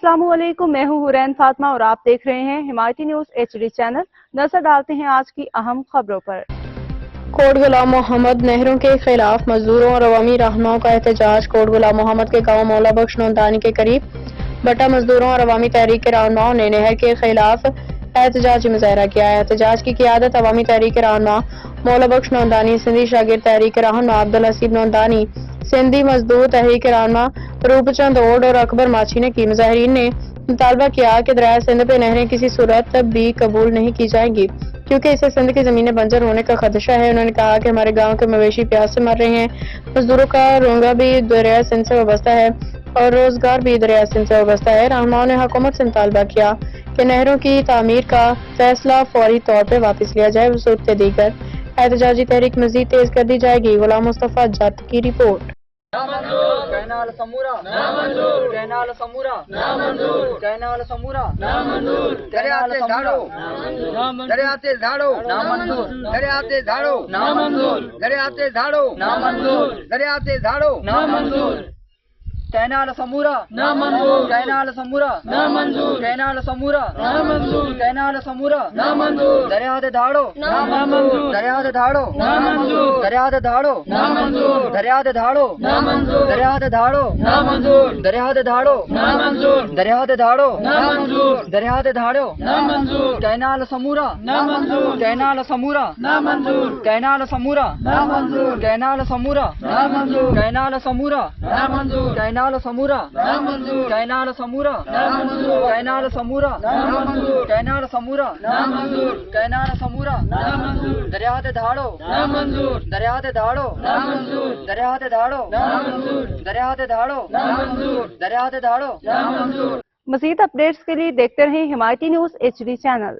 अस्सलामुअलैकुम, मैं हूँ हुरैन फातिमा और आप देख रहे हैं हिमायती न्यूज़ HD चैनल। नजर डालते हैं आज की अहम खबरों पर। कोट गुलाम मोहम्मद नहरों के खिलाफ मजदूरों और अवामी रहनुमाओं का एहतजाज। कोट गुलाम मोहम्मद के गांव मौला बख्श नौंदानी के करीब बटा मजदूरों और अवामी तहरीक के रहनुमाओं ने नहर के खिलाफ एहतजाजी मुजाहरा किया है। एहतजाज की क़ियादत अवामी तहरीक के रहनुमा मौला बख्श नौंदानी, सिंधी शागिर्द तहरीक के रहनुमा अब्दुल हसीब नौंदानी, सिंधी मजदूर तहरीक के रहनुमा रूपचंद ओड और अकबर माछी ने की। मुजाहिरीन ने मुतालबा किया कि दरिया सिंध पे नहरें किसी सूरत भी कबूल नहीं की जाएंगी क्योंकि इससे सिंध की जमीनें बंजर होने का खदशा है। उन्होंने कहा कि हमारे गांव के मवेशी प्यास से मर रहे हैं। मजदूरों का रोंगा भी दरिया सिंध से वाबस्ता है और रोजगार भी दरिया सिंध से वाबस्ता है। रहनुमाओं ने हुकूमत से मुतालबा किया कि नहरों की तामीर का फैसला फौरी तौर पर वापस लिया जाए। वसूलते दीगर एहतजाजी तहरीक मजीद तेज कर दी जाएगी। गुलाम मुस्तफा जट की रिपोर्ट। कैनाल समूरा नामंजूर, कैनाल समूरा नामंजूर, कैनाल समूरा नामंजूर, दरिया से झाड़ो नामंजूर, दरिया से झाड़ो नामंजूर, दरिया से झाड़ो नामंजूर, दरिया से झाड़ो नामंजूर, दरिया से झाड़ो नामंजूर, कैनाल समूरा नामंजूर, कैनाल समूरा नामंजूर, कैनाल समूरा नामंजूर, कैनाल समूरा नामंजूर, दरिया से झाड़ो नामंजूर, दरिया से झाड़ो नामंजूर, दरिया से झाड़ो नामंजूर, दरिया से झाड़ो नामंजूर, दरिया से झाड़ो नामंजूर, दरिया से झाड़ो नामंजूर, दरिया से झाड़ो नामंजूर, दरिया से झाड़ो नामंजूर, कैनाल समूरा नामंजूर, कैनाल समूरा नामंजूर, कैनाल समूरा नामंजूर, कैनाल समूरा नामंजूर, कैनाल समूरा नामंजूर, कैनाल समूरा नामंजूर, कैनाल समूरा नामंजूर, कैनाल समूरा नामंजूर, कैनाल समूरा नामंजूर, कैनाल समूरा नामंजूर, दरिया से झाड़ो नामंजूर, दरिया से झाड़ो नामंजूर, दरिया से झाड़ो नामंजूर, दरिया से झाड़ो नामंजूर, दरिया से झाड़ो नामंजूर। मजीद अपडेट्स के लिए देखते रहें हिमायती न्यूज़ HD चैनल।